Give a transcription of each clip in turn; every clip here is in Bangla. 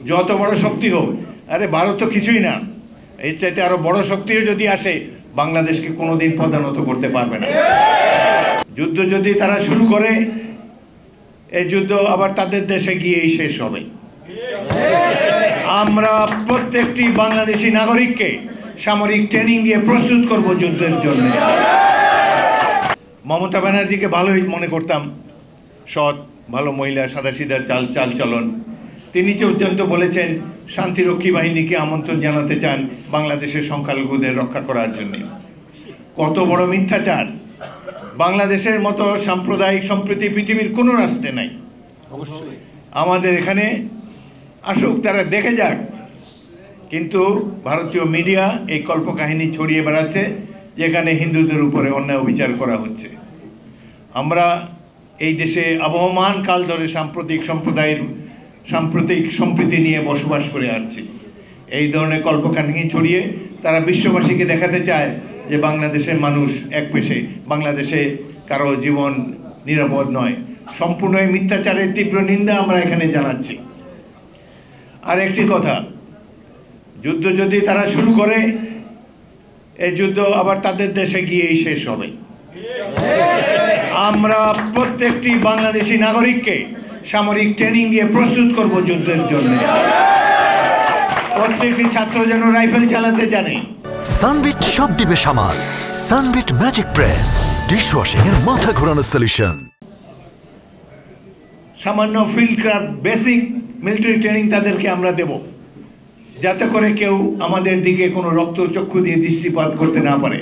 যত বড় শক্তি হোক, আরে ভারত তো কিছুই না, এর চাইতে আরো বড় শক্তিও যদি আসে বাংলাদেশকে কোনোদিন পদানত করতে পারবে না। যুদ্ধ যদি তারা শুরু করে, এই যুদ্ধ আবার তাদের দেশে গিয়েই শেষ হবে। আমরা প্রত্যেকটি বাংলাদেশি নাগরিককে সামরিক ট্রেনিং দিয়ে প্রস্তুত করব যুদ্ধের জন্য। মমতা ব্যানার্জিকে ভালোই মনে করতাম, সৎ ভালো মহিলা, সাদাসিধা চালচলন। তিনি পর্যন্ত বলেছেন শান্তিরক্ষী বাহিনীকে আমন্ত্রণ জানাতে চান বাংলাদেশের সংখ্যালঘুদের রক্ষা করার জন্য। কত বড় মিথ্যাচার! বাংলাদেশের মতো সাম্প্রদায়িক সম্প্রীতি পৃথিবীর কোনো রাষ্ট্রে নাই। আমাদের এখানে আসুক, তারা দেখে যাক। কিন্তু ভারতীয় মিডিয়া এই কল্পকাহিনী ছড়িয়ে বেড়াচ্ছে যেখানে হিন্দুদের উপরে অন্যায় অবিচার করা হচ্ছে। আমরা এই দেশে আবহমান কাল ধরে সাম্প্রতিক সম্প্রীতি নিয়ে বসবাস করে আসছি। এই ধরনের কল্পকাহিনী ছড়িয়ে তারা বিশ্ববাসীকে দেখাতে চায় যে বাংলাদেশের মানুষ এক পেশে, বাংলাদেশে কারো জীবন নিরাপদ নয়। সম্পূর্ণ এই মিথ্যাচারের তীব্র নিন্দা আমরা এখানে জানাচ্ছি। আর একটি কথা, যুদ্ধ যদি তারা শুরু করে, এই যুদ্ধ আবার তাদের দেশে গিয়েই শেষ হবে। আমরা প্রত্যেকটি বাংলাদেশি নাগরিককে সামরিক ট্রেনিং দিয়ে প্রস্তুত করব যুদ্ধের জন্য। প্রত্যেকটি ছাত্র যেন রাইফেল চালাতে জানে। সানবিট সব দিবে সামাল। সানবিট ম্যাজিক প্রেস, ডিশওয়াশিং এর মাথা ঘোরানো সলিউশন। সামান্য field craft basic military training তাদেরকে আমরা দেব, যাতে করে কেউ আমাদের দিকে কোনো রক্তচক্ষু দিয়ে দৃষ্টিপাত করতে না পারে।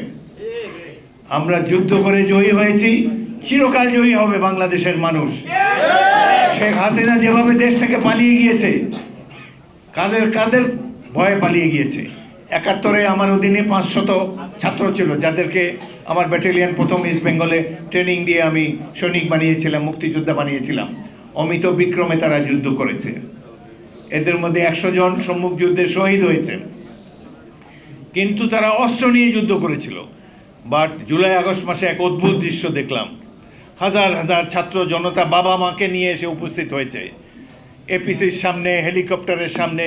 আমরা যুদ্ধ করে জয়ী হয়েছি, চিরকাল জয়ী হবে বাংলাদেশের মানুষ। শেখ হাসিনা যেভাবে দেশ থেকে পালিয়ে গিয়েছে, কাদের ভয়ে পালিয়ে গিয়েছে। ৭১-এ আমার অধীনে ৫০০ ছাত্র ছিল, যাদেরকে আমার ব্যাটালিয়ন প্রথম ইস্ট বেঙ্গলে ট্রেনিং দিয়ে আমি সৈনিক বানিয়েছিলাম, মুক্তিযোদ্ধা বানিয়েছিলাম। অমিত বিক্রমে তারা যুদ্ধ করেছে। এদের মধ্যে ১০০ জন সম্মুখ যুদ্ধে শহীদ হয়েছেন, কিন্তু তারা অস্ত্র নিয়ে যুদ্ধ করেছিল। বাট জুলাই আগস্ট মাসে এক অদ্ভুত দৃশ্য দেখলাম। হাজার হাজার ছাত্র জনতা বাবা মাকে নিয়ে এসে উপস্থিত হয়েছে এপিসির সামনে, হেলিকপ্টারের সামনে,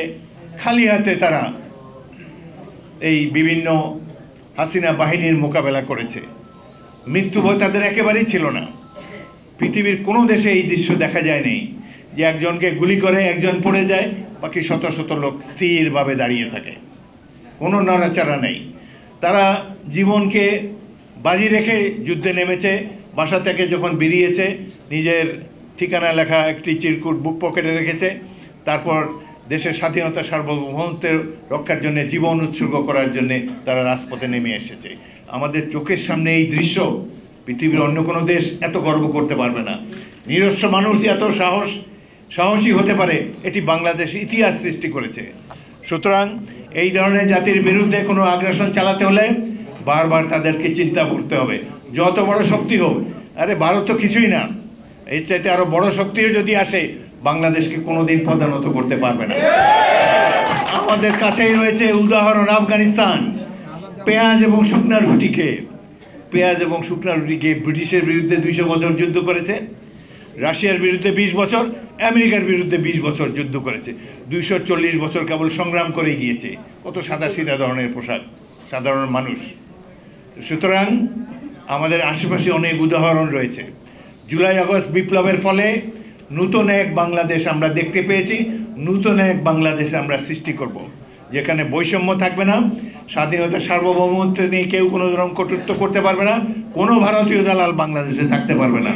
খালি হাতে তারা এই বিভিন্ন হাসিনা বাহিনীর মোকাবেলা করেছে। মৃত্যু ভয় তাদের একেবারেই ছিল না। পৃথিবীর কোনো দেশে এই দৃশ্য দেখা যায়নি যে একজনকে গুলি করে একজন পড়ে যায়, বাকি শত শত লোক স্থিরভাবে দাঁড়িয়ে থাকে, কোনো নড়াচড়া নেই। তারা জীবনকে বাজি রেখে যুদ্ধে নেমেছে। বাসা থেকে যখন বেরিয়েছে নিজের ঠিকানা লেখা একটি চিরকুট বুক পকেটে রেখেছে। তারপর দেশের স্বাধীনতা সার্বভৌমত্বের রক্ষার জন্য জীবন উৎসর্গ করার জন্য তারা রাজপথে নেমে এসেছে। আমাদের চোখের সামনে এই দৃশ্য, পৃথিবীর অন্য কোনো দেশ এত গর্ব করতে পারবে না। নিরস্ত্র মানুষ এত সাহসী হতে পারে, এটি বাংলাদেশ ইতিহাস সৃষ্টি করেছে। সুতরাং এই ধরনের জাতির বিরুদ্ধে কোনো আগ্রাসন চালাতে হলে বারবার তাদেরকে চিন্তা করতে হবে, যত বড় শক্তি হোক। আরে ভারত তো কিছুই না, এর চাইতে আরো বড় শক্তিও যদি আসে বাংলাদেশকে কোনোদিন পদানত করতে পারবে না। আমাদের কাছেই রয়েছে উদাহরণ আফগানিস্তান। পেঁয়াজ এবং শুকনার রুটিকে ব্রিটিশের বিরুদ্ধে ২০০ বছর যুদ্ধ করেছে, রাশিয়ার বিরুদ্ধে ২০ বছর, আমেরিকার বিরুদ্ধে ২০ বছর যুদ্ধ করেছে। ২৪০ বছর কেবল সংগ্রাম করে গিয়েছে। কত সাদাসিধা ধরনের পোশাক, সাধারণ মানুষ। সুতরাং আমাদের আশেপাশে অনেক উদাহরণ রয়েছে। জুলাই আগস্ট বিপ্লবের ফলে নূতন এক বাংলাদেশ আমরা দেখতে পেয়েছি। নূতন এক বাংলাদেশ আমরা সৃষ্টি করব, যেখানে বৈষম্য থাকবে না, স্বাধীনতা সার্বভৌমত্ব নিয়ে কেউ কোনো রকম কটূক্তি করতে পারবে না, কোনো ভারতীয় দালাল বাংলাদেশে থাকতে পারবে না।